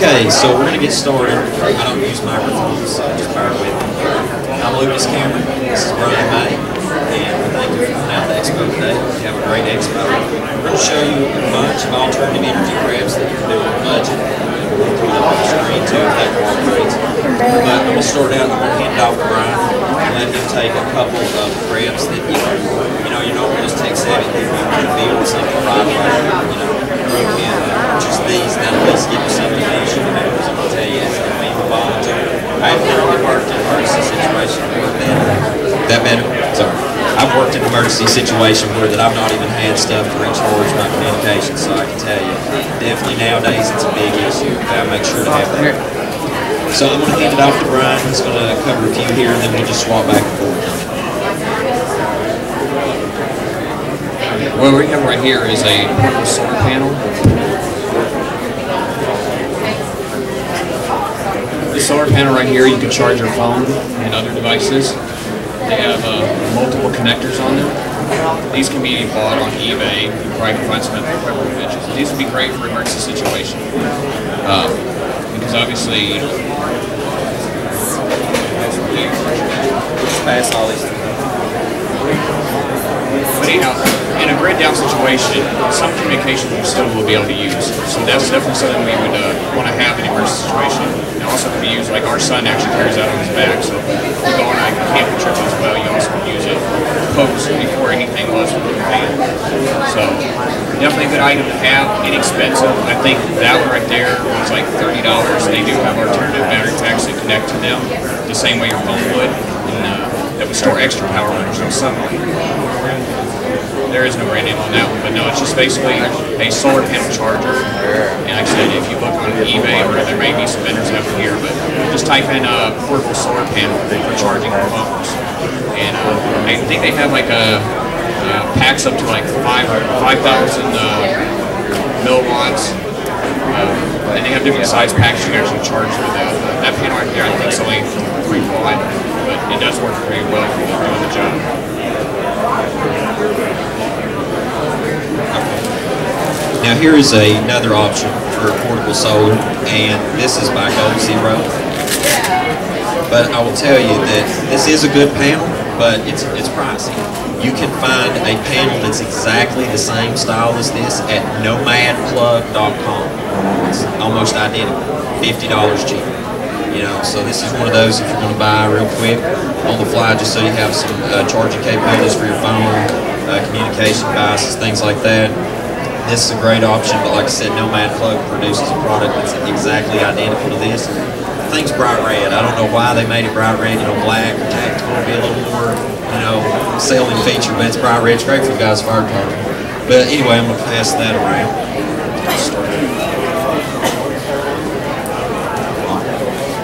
Okay, so we're going to get started. I don't use microphones, so just bear with me. I'm Lucas Cameron. This is Brian May, and thank you for coming out to Expo today. You have a great Expo. We're going to show you a bunch of alternative energy grabs that you can do on a budget. We'll put it up on the screen too if that cooperates. But I'm going to start out and I'm going to hand it off to Brian and let him take a couple of grabs that you don't just take 7 people in the field, something private, just these, and at least give you something else. I'm going to tell you, it's going to be volunteer. I've worked in an emergency situation where that better? Sorry. I've worked in an emergency situation where that I've not even had stuff to recharge my communication, so I can tell you, definitely nowadays it's a big issue. I'll make sure to have that. So I'm going to hand it off to Brian. He's going to cover a few here, and then we'll just swap back and forth. What we have right here is a portable solar panel. The solar panel right here, you can charge your phone and other devices. They have multiple connectors on them. These can be bought on eBay. You probably can find some at the equipment benches. These would be great for emergency situation because obviously, Pass all these. But anyhow, in a grid down situation, some communications you still will be able to use. So that's definitely something we would want to have in an emergency situation. It also can be used, like our son actually carries that on his back. So if we go on like a camping trip as well, you also can use it post before anything was planned. So definitely a good item to have, inexpensive. I think that one right there was like $30. They do have alternative battery packs that connect to them the same way your phone would. That would store extra power when there's no sunlight. There is no brand name on that one, but no, it's just basically a solar panel charger. And like I said, if you look on eBay, or there may be some vendors out here, but just type in a portable solar panel for charging phones. And I think they have like packs up to like 5,000 milliwatts. And they have different size packs you can actually charge with that. That panel right there, I think, is only 3 watt, but it does work pretty well for doing the job. Now here is another option for portable solar, and this is by Gold Zero. But I will tell you that this is a good panel, but it's pricey. You can find a panel that's exactly the same style as this at nomadplug.com. It's almost identical, $50 cheaper. So this is one of those if you're going to buy real quick on the fly, just so you have some charging capabilities for your phone, communication devices, things like that. This is a great option, but like I said, Nomad Plug produces a product that's exactly identical to this. The thing's bright red. I don't know why they made it bright red. Black or tactical would be a little more, selling feature, but it's bright red. It's great for the guys' fire department. But anyway, I'm going to pass that around.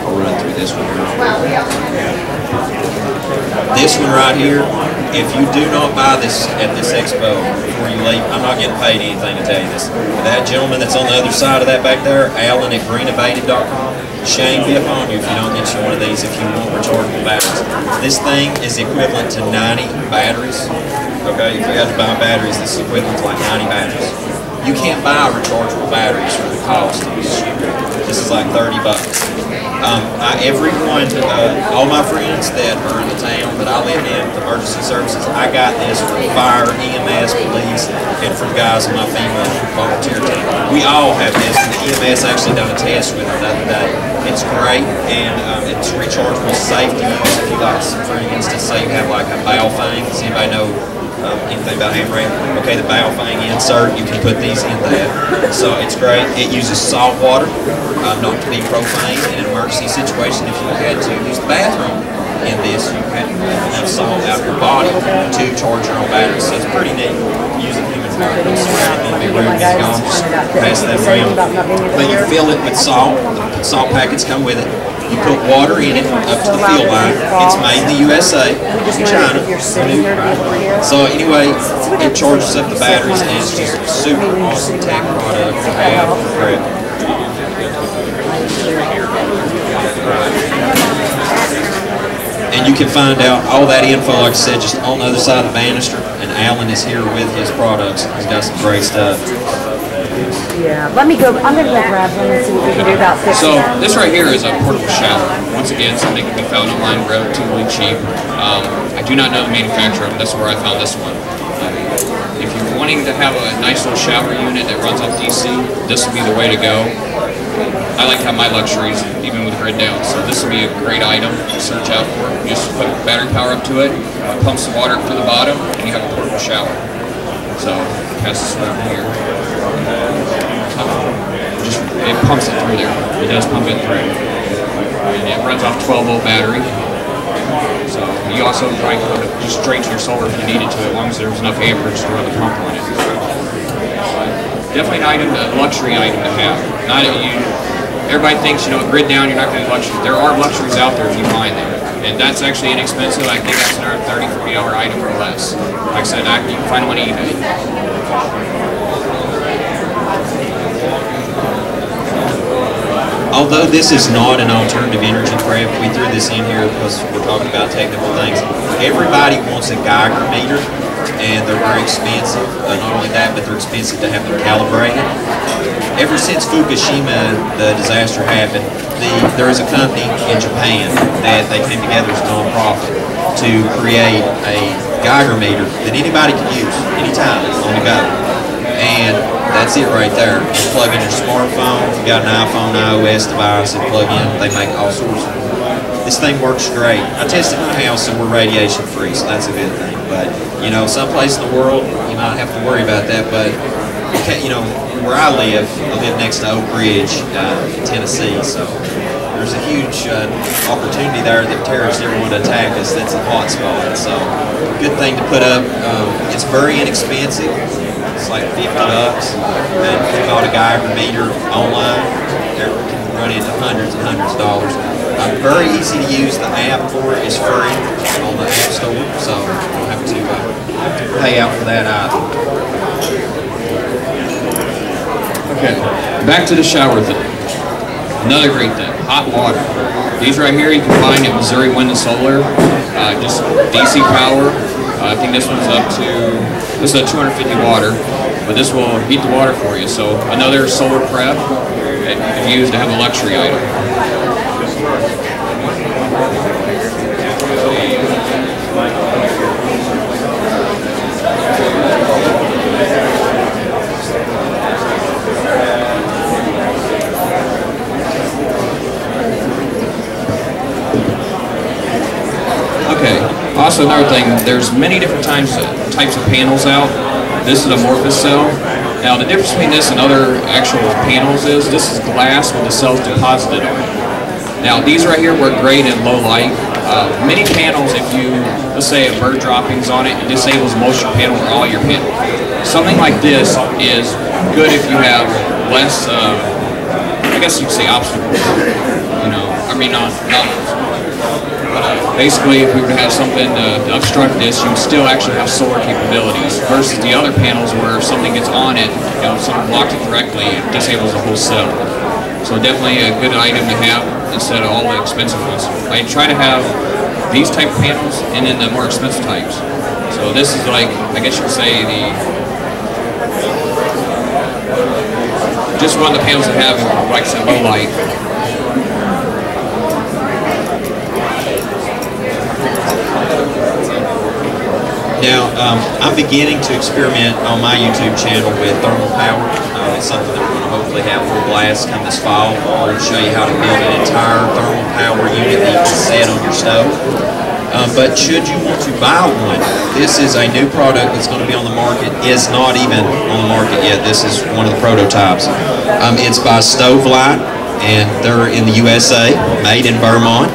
I'll run through this one. This one right here, if you do not buy this at this expo before you leave, I'm not getting paid anything to tell you this. But that gentleman that's on the other side of that back there, Alan at greenabated.com, shame be upon you if you don't get you one of these if you want rechargeable batteries. This thing is equivalent to 90 batteries. Okay, if you had to buy batteries, this is equivalent to like 90 batteries. You can't buy rechargeable batteries for the cost of this. This is like 30 bucks. All my friends that are in the town that I live in, the emergency services, I got this from fire, EMS, police, and from guys on my FEMA volunteer team. We all have this. The EMS actually done a test with it the other day. It's great, and it's rechargeable, safe to use. If you like, for instance, say you have like a bow thing. Does anybody know anything about AMRAP? Okay, the bow thing insert, you can put these in that. So it's great. It uses salt water, not to be profane in an emergency situation. If you had to use the bathroom in this, you had enough salt out of your body to charge your own battery. So it's pretty neat. Using human fire. Just pass that around. But you fill it with salt. The salt packets come with it. You put water in it up to the field line. It's made in the USA, China. So anyway, it charges up the batteries, and it's just a super awesome tech product to have. And you can find out all that info, like I said, just on the other side of the banister. And Alan is here with his products. He's got some great stuff. Yeah, let me go. I'm gonna go grab one and see what we can do about fixing So that. this right here is a portable shower. Once again, something can be found online relatively cheap. I do not know the manufacturer, but that's where I found this one. If you're wanting to have a nice little shower unit that runs off DC, this would be the way to go. I like to have my luxuries, even with grid down, so this would be a great item to search out for. You just put battery power up to it, pumps the water up through the bottom, and you have a portable shower. So, pass this one over here. It pumps it through there. It does pump it through. And it runs off 12-volt battery. So you also probably put it just straight to your solar if you needed to, as long as there was enough amperage to run the pump on it. Definitely an item, a luxury item to have. Not everybody thinks, you know, grid down, you're not going to luxury. There are luxuries out there if you find them. And that's actually inexpensive. I think that's another $30, $40 item or less. Like I said, you can find them on eBay. Although this is not an alternative energy prep, we threw this in here because we're talking about technical things. Everybody wants a Geiger meter, and they're very expensive. Not only that, but they're expensive to have them calibrated. Ever since Fukushima, the disaster happened, there is a company in Japan that they came together as a non-profit to create a Geiger meter that anybody can use anytime on the go. And that's it right there. You plug in your smartphone, if you got an iPhone, iOS device, and plug in, they make all sorts of them. This thing works great. I tested my house and we're radiation free, so that's a good thing. But, you know, someplace in the world, you might have to worry about that. But, you know, where I live next to Oak Ridge in Tennessee, so there's a huge opportunity there that terrorists ever want to attack us. That's a hot spot. So, good thing to put up. It's very inexpensive. It's like $50. And if you bought a Geiger meter online, it can run into hundreds and hundreds of dollars. Very easy to use. The app for it is free on the App Store, so you don't have to pay out for that either. Okay, back to the shower thing. Another great thing, hot water. These right here you can find at Missouri Wind and Solar, just DC power. I think this one's up to, this is a 250 water, but this will heat the water for you. So another solar prep that you can use to have a luxury item. Okay, also another thing, there's many different types of panels out. This is an amorphous cell. Now the difference between this and other actual panels is this is glass with the cells deposited on it. Now these right here work great in low light. Many panels, if you, let's say a bird droppings on it, it disables most of your panel or all your panel. Something like this is good if you have less, I guess you could say obstacles, you know, I mean not basically, if we were to have something to obstruct this, you would still actually have solar capabilities versus the other panels where if something gets on it, you know, if someone blocked it correctly, it disables the whole cell. So definitely a good item to have instead of all the expensive ones. I try to have these type of panels and then the more expensive types. So this is like, I guess you could say just one of the panels that have, like I said, low light. Now, I'm beginning to experiment on my YouTube channel with thermal power. It's something that we're going to hopefully have full blast come this fall. We're going to show you how to build an entire thermal power unit that you can set on your stove. But should you want to buy one, this is a new product that's going to be on the market. It's not even on the market yet. This is one of the prototypes. It's by Stovelight, and they're in the USA, made in Vermont.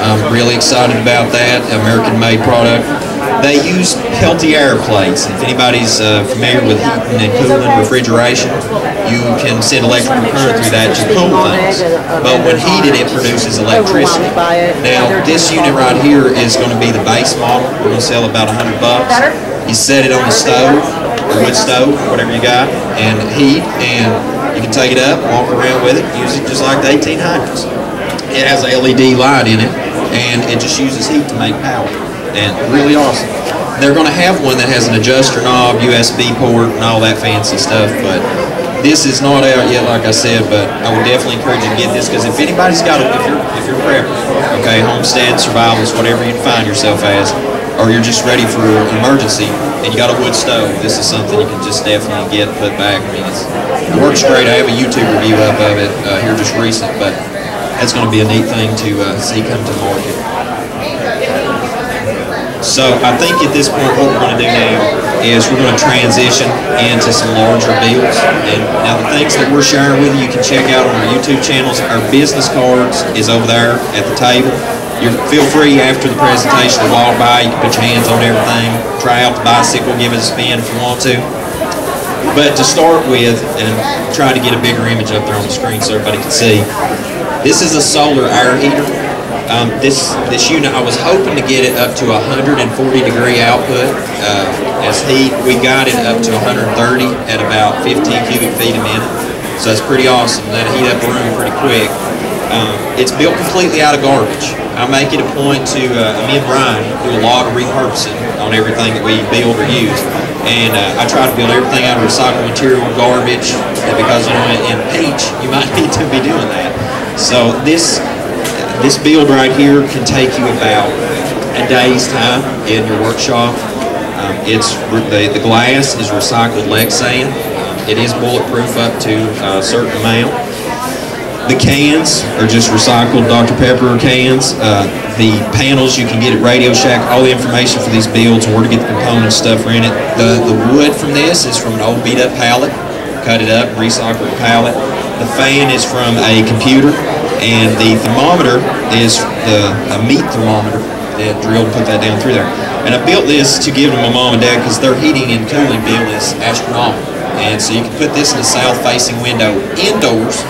I'm really excited about that, American-made product. They use Peltier plates. If anybody's familiar with heating and cooling refrigeration, you can send electrical current through that to cool things. But when heated, it produces electricity. Now, this unit right here is going to be the base model. We're going to sell about $100. You set it on the stove, or wood stove, whatever you got, and heat, and you can take it up, walk around with it, use it just like the 1800s. It has a LED light in it, and it just uses heat to make power. And really awesome. They're going to have one that has an adjuster knob, USB port, and all that fancy stuff, but This is not out yet, like I said, but I would definitely encourage you to get this, because if anybody's got if you're a prepper, okay, homestead, survivalist, whatever you define yourself as, or you're just ready for an emergency, and you got a wood stove, this is something you can just definitely get and put back. I mean, it works great. I have a YouTube review up of it here just recent, but that's going to be a neat thing to see come to market. So I think at this point what we're going to do now is we're going to transition into some larger builds. And now the things that we're sharing with you can check out on our YouTube channels. Our business cards is over there at the table. Feel free after the presentation to walk by. You can put your hands on everything, try out the bicycle, give it a spin if you want to. But to start with, and try to get a bigger image up there on the screen so everybody can see, this is a solar air heater. This unit, I was hoping to get it up to 140-degree output as heat. We got it up to 130 at about 15 cubic feet a minute. So that's pretty awesome. That'll heat up a room pretty quick. It's built completely out of garbage. I make it a point to, me and Brian do a lot of repurposing on everything that we build or use. And I try to build everything out of recycled material, garbage, because, you know, in peach, you might need to be doing that. So this build right here can take you about a day's time in your workshop. The glass is recycled Lexan. It is bulletproof up to a certain amount. The cans are just recycled Dr. Pepper cans. The panels you can get at Radio Shack. All the information for these builds and where to get the components, stuff are in it. The wood from this is from an old beat up pallet. Cut it up, recycled pallet. The fan is from a computer. And the thermometer is a meat thermometer that drilled and put that down through there. And I built this to give to my mom and dad because their heating and cooling bill is astronomical. And so you can put this in a south-facing window indoors,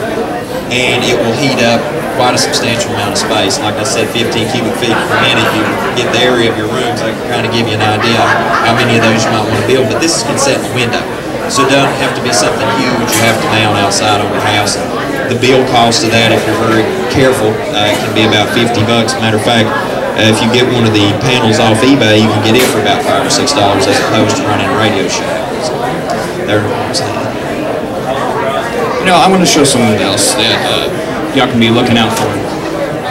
and it will heat up quite a substantial amount of space. Like I said, 15 cubic feet per minute. You get the area of your rooms. I can kind of give you an idea how many of those you might want to build. But this can set in the window. So it doesn't have to be something huge you have to mount outside on your house. The build cost of that, if you're very careful, can be about $50. Matter of fact, if you get one of the panels off eBay, you can get it for about $5 or $6 as opposed to running a Radio Shack. So, there's that. You know, I want to show something else that y'all can be looking out for.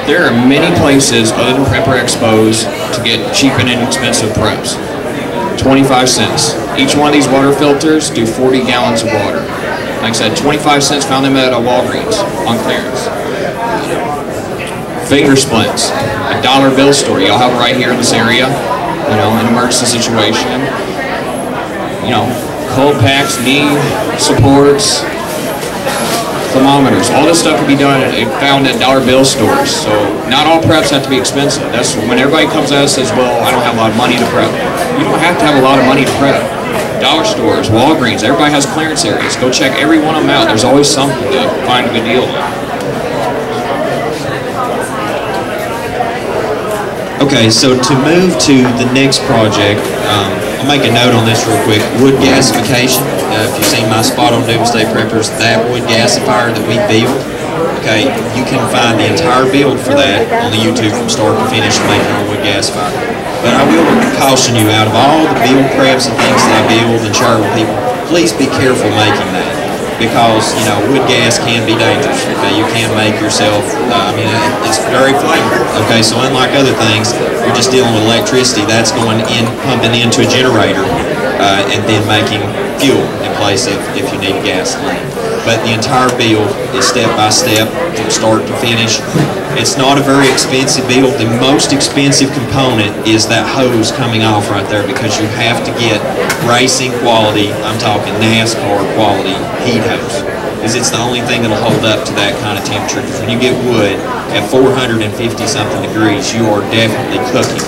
There are many places other than Prepper Expos to get cheap and inexpensive preps. 25 cents. Each one of these water filters do 40 gallons of water. Like I said, 25 cents, found them at a Walgreens on clearance. Finger splints, a dollar bill store. Y'all have right here in this area, you know, an emergency situation. You know, cold packs, knee supports, thermometers. All this stuff can be found at dollar bill stores. So not all preps have to be expensive. That's when everybody comes at us and says, well, I don't have a lot of money to prep. You don't have to have a lot of money to prep. Dollar stores, Walgreens, everybody has clearance areas. Go check every one of them out. There's always something to find a good deal on. Okay, so to move to the next project, I'll make a note on this real quick. Wood gasification. If you've seen my spot on Doomsday Preppers, that wood gasifier that we build, okay, you can find the entire build for that on the YouTube from start to finish, make your own wood gasifier. But I will caution you, out of all the build preps and things that I build and share with people, please be careful making that, because, you know, wood gas can be dangerous. Okay, you can make yourself, it's very flammable. Okay, so unlike other things, you're just dealing with electricity. That's going in, pumping into a generator, and then making fuel in place of if you need gasoline. But the entire build is step by step from start to finish. It's not a very expensive build. The most expensive component is that hose coming off right there, because you have to get racing quality, I'm talking NASCAR quality heat hose, because it's the only thing that'll hold up to that kind of temperature. Because when you get wood at 450 something degrees, you are definitely cooking.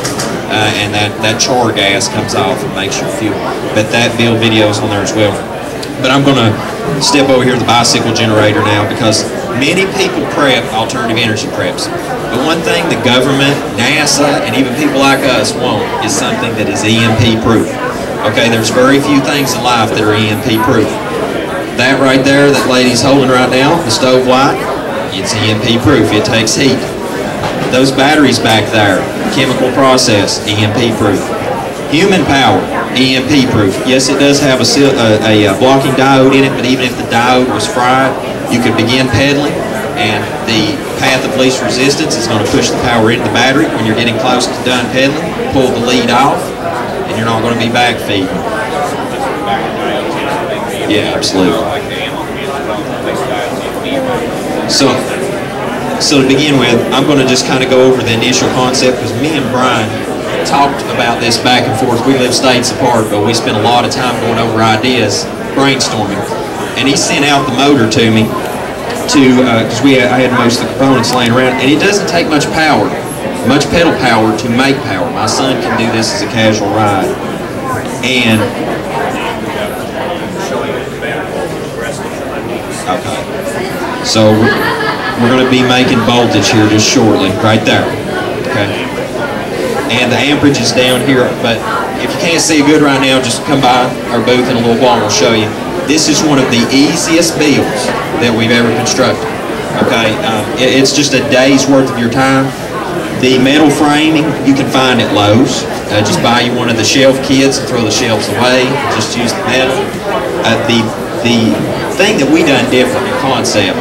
And that char gas comes off and makes your fuel. But that build video is on there as well. But I'm going to step over here to the bicycle generator now, because many people prep alternative energy preps. But one thing the government, NASA, and even people like us want is something that is EMP proof. Okay, there's very few things in life that are EMP proof. That right there, that lady's holding right now, the stove light, it's EMP proof. It takes heat. Those batteries back there, chemical process, EMP proof. Human power, EMP proof. Yes, it does have a blocking diode in it, but even if the diode was fried, you could begin pedaling, and the path of least resistance is going to push the power into the battery. When you're getting close to done pedaling, pull the lead off, and you're not going to be back feeding. Yeah, absolutely. So to begin with, I'm going to just kind of go over the initial concept, because me and Brian talked about this back and forth. We live states apart, but we spent a lot of time going over ideas, brainstorming. And he sent out the motor to me because I had most of the components laying around, and it doesn't take much power, much pedal power to make power. My son can do this as a casual ride. And okay, so we're going to be making voltage here just shortly, right there. Okay. And the amperage is down here, but if you can't see it good right now, just come by our booth in a little while and we'll show you. This is one of the easiest builds that we've ever constructed. Okay, it's just a day's worth of your time. The metal framing you can find at Lowe's. Just buy you one of the shelf kits and throw the shelves away. Just use the metal. The thing that we done different in concept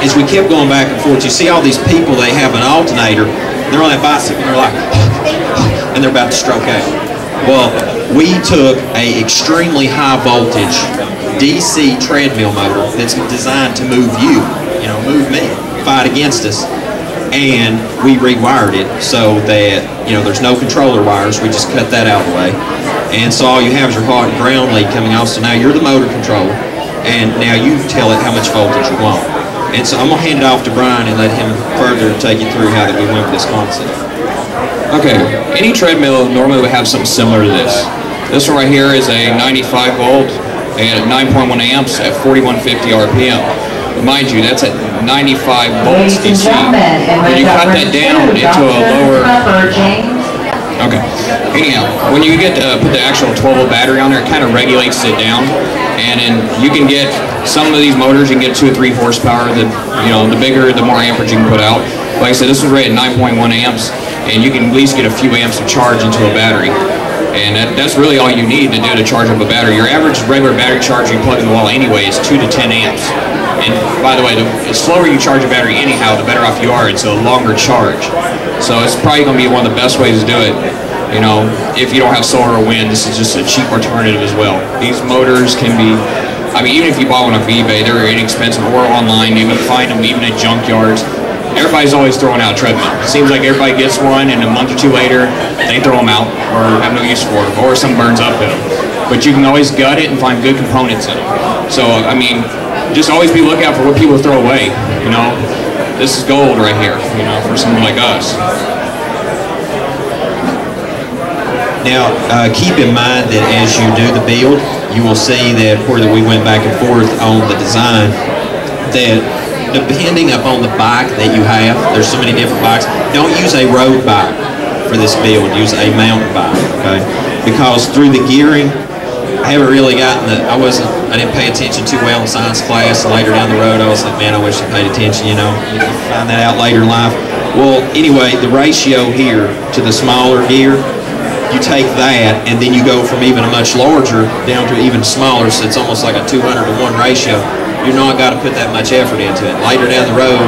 is we kept going back and forth. You see all these people, they have an alternator, they're on that bicycle, and they're like, and they're about to stroke out. Well, we took a extremely high voltage DC treadmill motor that's designed to move move me, fight against us, and we rewired it so that, there's no controller wires. We just cut that out of the way. And so all you have is your hot and ground lead coming off, so now you're the motor controller, and now you tell it how much voltage you want. And so I'm going to hand it off to Brian and let him further take you through how that we went with this concept. Okay, any treadmill normally would have something similar to this. This one right here is a 95 volt and 9.1 amps at 4150 RPM. But mind you, that's at 95 volts DC. When you cut that down into a lower... Okay, anyhow, when you get to put the actual 12 volt battery on there, it kind of regulates it down. And then you can get some of these motors, you can get 2 or 3 horsepower. The bigger, the more amperage you can put out. Like I said, this was rated 9.1 amps, and you can at least get a few amps of charge into a battery. And that's really all you need to do to charge up a battery. Your average regular battery charge you plug in the wall anyway is 2 to 10 amps. And by the way, the slower you charge a battery anyhow, the better off you are. It's a longer charge. So it's probably going to be one of the best ways to do it. If you don't have solar or wind, this is just a cheap alternative as well. These motors can be, even if you bought one off eBay, they're inexpensive, or online. You can find them even at junkyards. Everybody's always throwing out treadmill. It seems like everybody gets one, and a month or two later, they throw them out or have no use for them, or some burns up in them. But you can always gut it and find good components in it. So, just always be looking out for what people throw away. This is gold right here, for someone like us. Now, keep in mind that as you do the build, you will see that where we went back and forth on the design, that depending upon the bike that you have, there's so many different bikes. Don't use a road bike for this build. Use a mountain bike, okay? Because through the gearing, I haven't really gotten I didn't pay attention too well in science class, and later down the road, I was like, man, I wish I paid attention, you find that out later in life. Well, anyway, the ratio here to the smaller gear, you take that, and then you go from even a much larger down to even smaller, so it's almost like a 200 to 1 ratio. You're not got to put that much effort into it. Later down the road,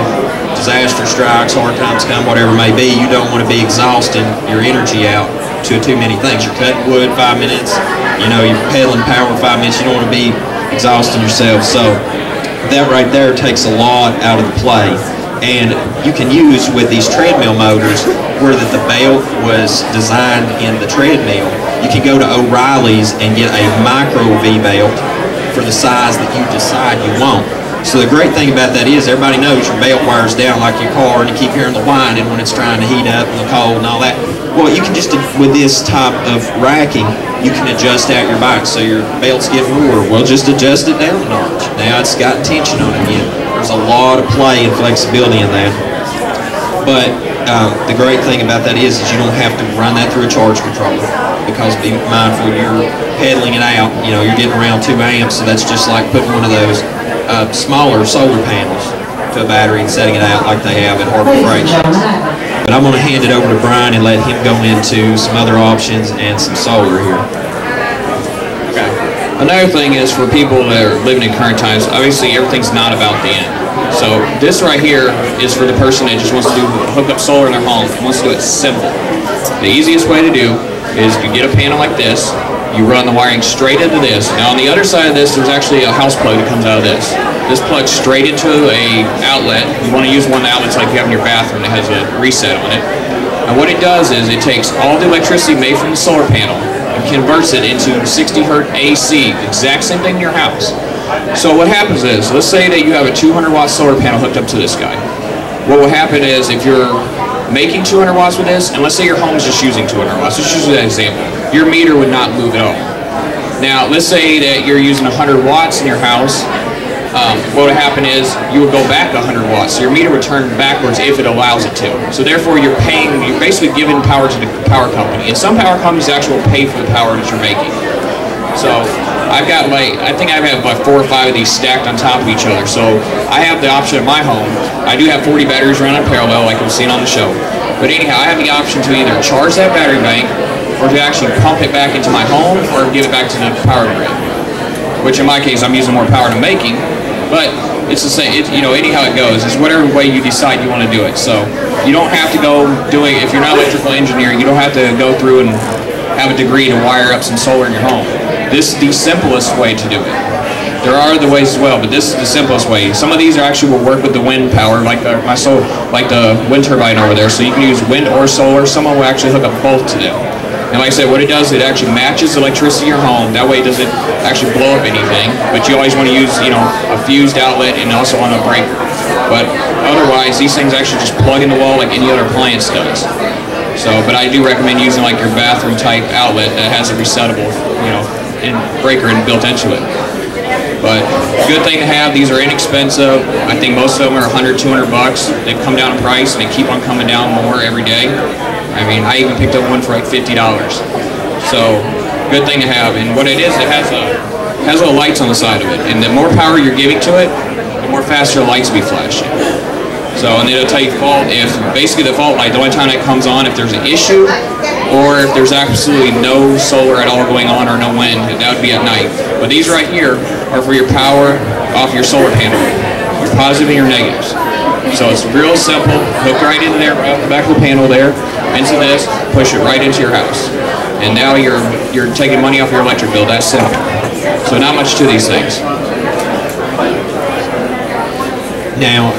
disaster strikes, hard times come, whatever it may be, you don't want to be exhausting your energy out to too many things. You're cutting wood 5 minutes, you're pedaling power 5 minutes, you don't want to be exhausting yourself. So that right there takes a lot out of the play. And you can use with these treadmill motors where the belt was designed in the treadmill. You can go to O'Reilly's and get a micro V-belt for the size that you decide you want. So the great thing about that is everybody knows your belt wires down like your car, and you keep hearing the whining when it's trying to heat up and the cold and all that. Well, you can just, with this type of racking, you can adjust out your bike so your belt's getting warmer. Well, just adjust it down a notch. Now it's got tension on it again. There's a lot of play and flexibility in that. But the great thing about that is you don't have to run that through a charge controller, because be mindful you're pedaling it out. You're getting around 2 amps, so that's just like putting one of those smaller solar panels to a battery and setting it out like they have at Harbor Freight. But I'm going to hand it over to Brian and let him go into some other options and some solar here. Another thing is for people that are living in current times, obviously everything's not about the end. So this right here is for the person that just wants to hook up solar in their home and wants to do it simple. The easiest way to do is you get a panel like this, you run the wiring straight into this. Now on the other side of this, there's actually a house plug that comes out of this. This plugs straight into a outlet. You want to use one of the outlets like you have in your bathroom that has a reset on it. And what it does is it takes all the electricity made from the solar panel and converts it into 60 hertz AC, exact same thing in your house. So what happens is, let's say that you have a 200 watt solar panel hooked up to this guy. What will happen is if you're making 200 watts with this, and let's say your home is just using 200 watts, let's just use that example, your meter would not move at all. Now let's say that you're using 100 watts in your house. What would happen is you would go back 100 watts, so your meter would turn backwards if it allows it to. So therefore you're basically giving power to the power company, and some power companies actually will pay for the power that you're making. So I've got I think I've had like 4 or 5 of these stacked on top of each other. So I have the option at my home. I do have 40 batteries running parallel like we've seen on the show. But anyhow, I have the option to either charge that battery bank or to actually pump it back into my home or give it back to the power grid. Which in my case, I'm using more power than making. But it's the same, anyhow it goes. It's whatever way you decide you want to do it. So you don't have to go doing, if you're not electrical engineering, you don't have to go through and have a degree to wire up some solar in your home. This is the simplest way to do it. There are other ways as well, but this is the simplest way. Some of these actually will work with the wind power, like the wind turbine over there. So you can use wind or solar. Someone will actually hook up both to them. And like I said, what it does, it actually matches the electricity in your home. That way it doesn't actually blow up anything. But you always want to use, a fused outlet and also on a breaker. But otherwise, these things actually just plug in the wall like any other appliance does. So, but I do recommend using like your bathroom type outlet that has a resettable, breaker built into it. But good thing to have. These are inexpensive. I think most of them are 100, 200 bucks. They've come down in price and they keep on coming down more every day. I mean, I even picked up one for like $50. So, good thing to have. And what it is, it has little lights on the side of it. And the more power you're giving to it, the more faster the lights will be flashing. So, and it'll tell you basically the fault light, the only time that comes on if there's an issue or if there's absolutely no solar at all going on or no wind, that would be at night. But these right here are for your power off your solar panel, your positive and your negatives. So it's real simple, hook right in there, right off the back of the panel there, into this, push it right into your house. And now you're taking money off your electric bill, that's simple. So not much to these things. Now,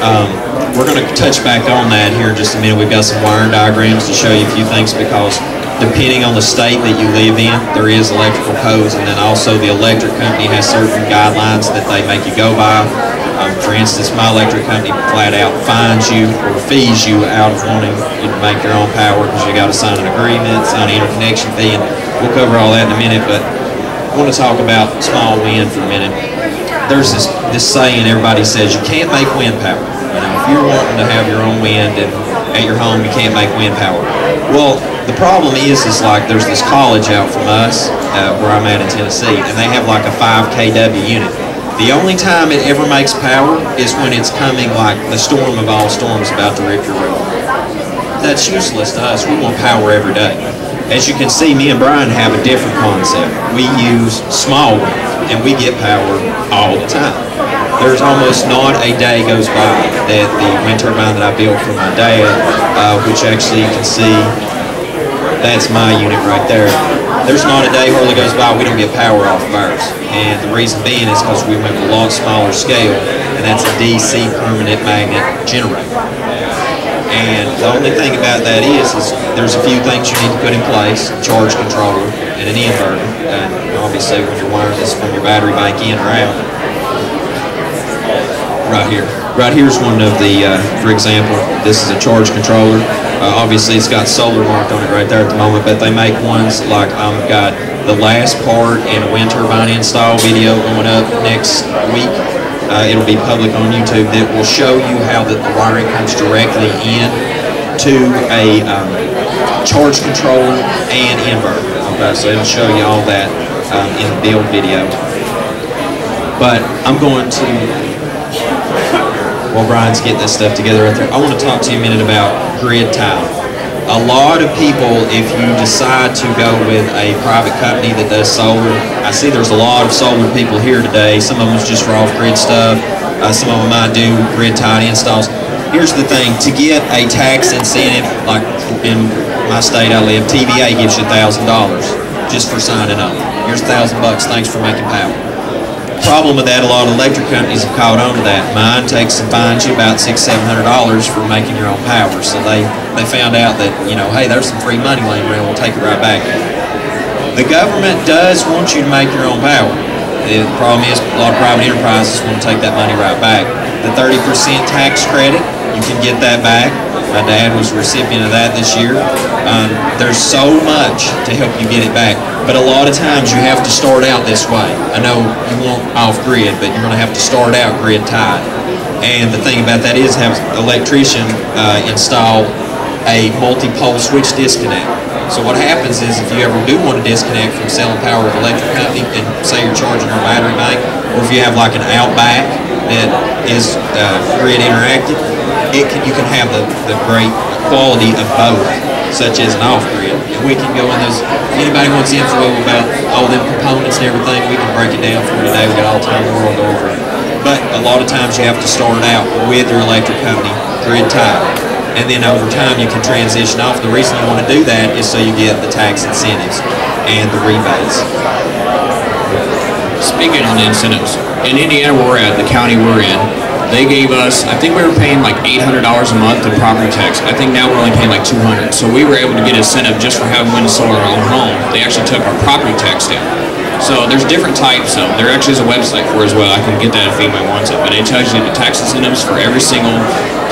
we're going to touch back on that here in just a minute. We've got some wiring diagrams to show you a few things because depending on the state that you live in, there is electrical codes, and then also the electric company has certain guidelines that they make you go by. For instance, my electric company flat out fines you or fees you out of wanting you to make your own power because you got to sign an agreement, sign an interconnection fee, and we'll cover all that in a minute. But I want to talk about small wind for a minute. There's this saying everybody says you can't make wind power. If you're wanting to have your own wind at your home, you can't make wind power. Well, the problem is like there's this college out from us where I'm at in Tennessee, and they have like a 5 kW unit. The only time it ever makes power is when it's coming like the storm of all storms about to rip your roof. That's useless to us. We want power every day. As you can see, me and Brian have a different concept. We use small wind, and we get power all the time. There's almost not a day goes by that the wind turbine that I built for my dad, which actually you can see, that's my unit right there. There's not a day hardly goes by we don't get power off of ours. And the reason being is because we went with a lot smaller scale, and that's a DC permanent magnet generator. And the only thing about that is there's a few things you need to put in place: a charge controller and an inverter. And obviously when you're wiring this from your battery bank in or out. Right here. Right here is one of the, for example, this is a charge controller. Obviously it's got solar marked on it right there at the moment, but they make ones like I've got the last part in a wind turbine install video going up next week. It'll be public on YouTube that will show you how the wiring comes directly in to a charge controller and inverter. Okay, so it'll show you all that in the build video. But I'm going to, while Brian's getting this stuff together right there, I want to talk to you a minute about grid tie. A lot of people, if you decide to go with a private company that does solar, I see there's a lot of solar people here today. Some of them's just for off-grid stuff. Some of them might do grid-tied installs. Here's the thing, to get a tax incentive, like in my state I live, TVA gives you $1,000 just for signing up. Here's $1,000 bucks, thanks for making power. Problem with that, a lot of electric companies have caught on to that. Mine takes and fines you about $600-700 for making your own power. So they found out that, you know, hey, there's some free money laying around, we'll take it right back. The government does want you to make your own power. The problem is a lot of private enterprises want to take that money right back. The 30% tax credit, you can get that back. My dad was a recipient of that this year. There's so much to help you get it back, but a lot of times you have to start out this way. I know you want off-grid, but you're going to have to start out grid-tied. And the thing about that is have an electrician install a multi-pole switch disconnect. So what happens is if you ever do want to disconnect from selling power to an electric company, and say you're charging our battery bank, or if you have like an outback that is grid interactive, you can have the great quality of both, such as an off-grid. And we can go in those, if anybody wants info about all them components and everything, we can break it down for you today. We've got all the time in the world to go over it. But a lot of times you have to start out with your electric company, grid-tied. And then over time you can transition off. The reason you want to do that is so you get the tax incentives and the rebates. Speaking on the incentives, in Indiana where we're at, the county we're in, they gave us, I think we were paying like $800 a month in property tax. I think now we're only paying like $200. So we were able to get an incentive just for having wind and solar in our own home. They actually took our property tax down. So there's different types of, there actually is a website for it as well. I can get that if anybody wants it. But it tells you the tax incentives for every single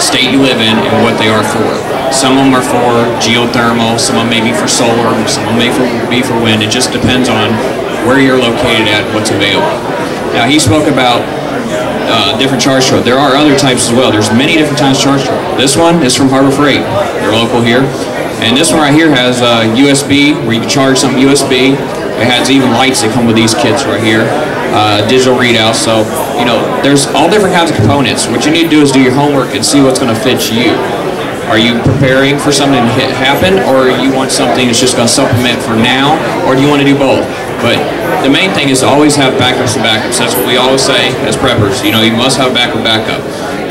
state you live in and what they are for. Some of them are for geothermal, some of them may be for solar, some of them may be for wind. It just depends on where you're located at, what's available. Now he spoke about different charge code. There are other types as well. There's many different types of charge code. This one is from Harbor Freight. They're local here. And this one right here has USB, where you can charge something USB. It has even lights that come with these kits right here. Digital readouts. So, you know, there's all different kinds of components. What you need to do is do your homework and see what's going to fit you. Are you preparing for something to happen, or you want something that's just going to supplement for now, or do you want to do both? But the main thing is to always have backups and backups. That's what we always say as preppers. You know, you must have backup.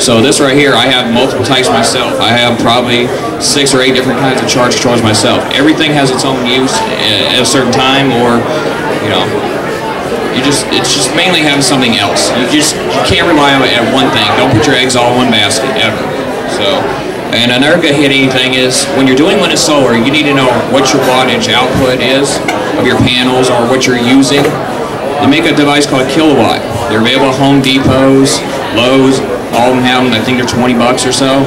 So this right here, I have multiple types myself. I have probably 6 or 8 different kinds of charge controllers myself. Everything has its own use at a certain time, or, you know, it's just mainly having something else. You can't rely on it at one thing. Don't put your eggs all in one basket, ever. So, and another good hitting thing is, when you're doing wind and solar, you need to know what your wattage output is of your panels or what you're using. They make a device called a kilowatt. They're available at Home Depots, Lowe's, all of them have them. I think they're 20 bucks or so.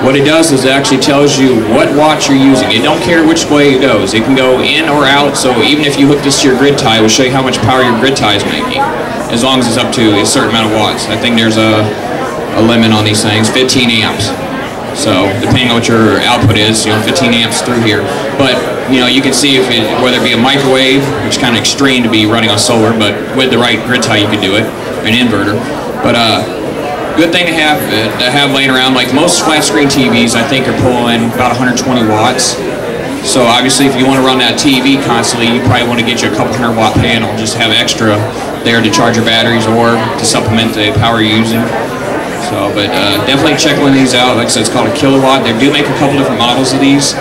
What it does is it actually tells you what watts you're using. It don't care which way it goes. It can go in or out, so even if you hook this to your grid tie, it will show you how much power your grid tie is making, as long as it's up to a certain amount of watts. I think there's a limit on these things, 15 amps. So depending on what your output is, you know, 15 amps through here. But you know, you can see if it, whether it be a microwave, which is kind of extreme to be running on solar, but with the right grid tie you can do it, or an inverter. But good thing to have laying around. Like most flat screen TVs, I think are pulling about 120 watts. So obviously, if you want to run that TV constantly, you probably want to get you a couple 100-watt panel, just have extra there to charge your batteries or to supplement the power you're using. So, but definitely check one of these out. Like I said, it's called a kilowatt. They do make a couple different models of these.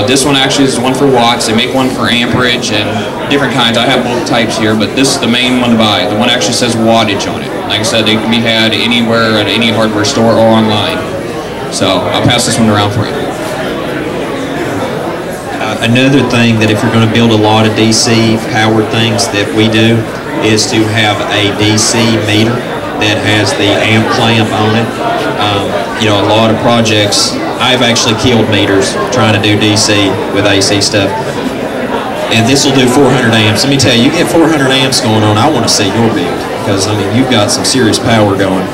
This one actually is one for watts. They make one for amperage and different kinds. I have both types here, but this is the main one to buy. The one actually says wattage on it. Like I said, they can be had anywhere at any hardware store or online. So I'll pass this one around for you. Another thing that if you're going to build a lot of DC powered things that we do is to have a DC meter that has the amp clamp on it. You know, a lot of projects, I've actually killed meters trying to do DC with AC stuff. And this will do 400 amps. Let me tell you, you get 400 amps going on, I want to see your build, because I mean, you've got some serious power going.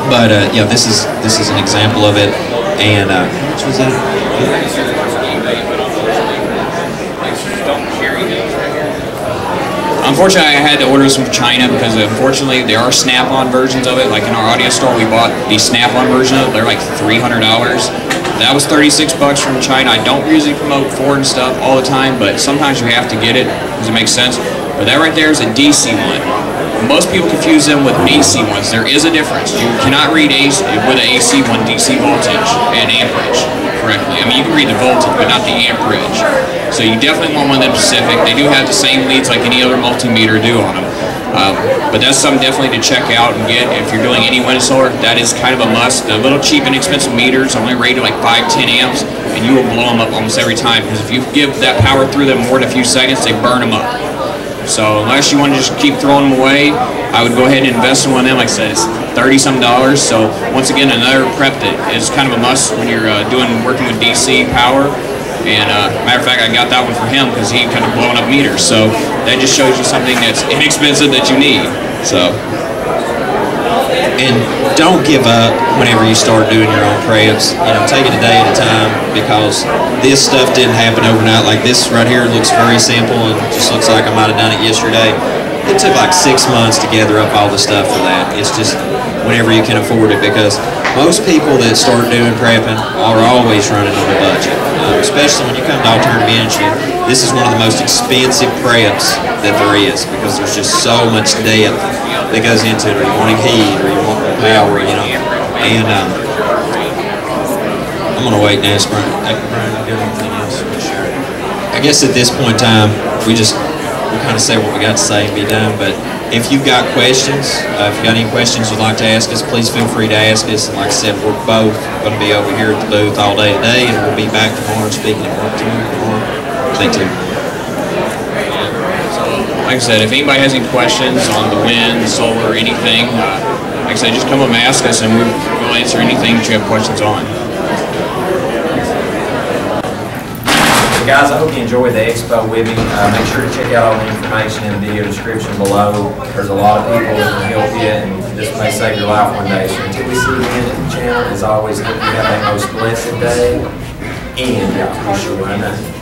But yeah, this is an example of it. And what was that? Unfortunately, I had to order this from China because unfortunately there are snap-on versions of it. Like in our audio store, we bought the snap-on version of it. They're like $300. That was 36 bucks from China. I don't usually promote foreign stuff all the time, but sometimes you have to get it because it makes sense. But that right there is a DC one. Most people confuse them with AC ones. There is a difference. You cannot read AC with an AC one DC voltage and amperage correctly. I mean, you can read the voltage, but not the amperage. So you definitely want one of them specific. They do have the same leads like any other multimeter do on them. But that's something definitely to check out and get if you're doing any wind and solar. That is kind of a must. The little cheap and inexpensive meters only rated like 5-10 amps, and you will blow them up almost every time because if you give that power through them more than a few seconds, they burn them up. So unless you want to just keep throwing them away, I would go ahead and invest in one of them. Like I said, it's $30-some. So once again, another prep that is kind of a must when you're working with DC power. And matter of fact, I got that one for him because he kind of blowing up meters. So that just shows you something that's inexpensive that you need. So. And don't give up whenever you start doing your own preps. You know, take it a day at a time because this stuff didn't happen overnight. Like this right here looks very simple and just looks like I might have done it yesterday. It took like 6 months to gather up all the stuff for that. It's just whenever you can afford it because most people that start doing prepping are always running on a budget. Especially when you come to alternative energy, this is one of the most expensive preps that there is because there's just so much depth that goes into it. Or you're wanting heat, or you want more power, you know. And I'm gonna wait and ask Brian. Anything else? I guess at this point in time, we kind of say what we got to say and be done. But if you've got questions, if you've got any questions you'd like to ask us, please feel free to ask us. And like I said, we're both going to be over here at the booth all day today, and we'll be back tomorrow speaking at work tomorrow. Stay tuned. Like I said, if anybody has any questions on the wind, solar, anything, like I said, just come up and ask us, and we'll answer anything that you have questions on. Guys, I hope you enjoyed the expo with me. Make sure to check out all the information in the video description below. There's a lot of people that can help you, and this may save your life one day. So until we see you again at the channel, as always, hope you have a most blessed day, and be sure to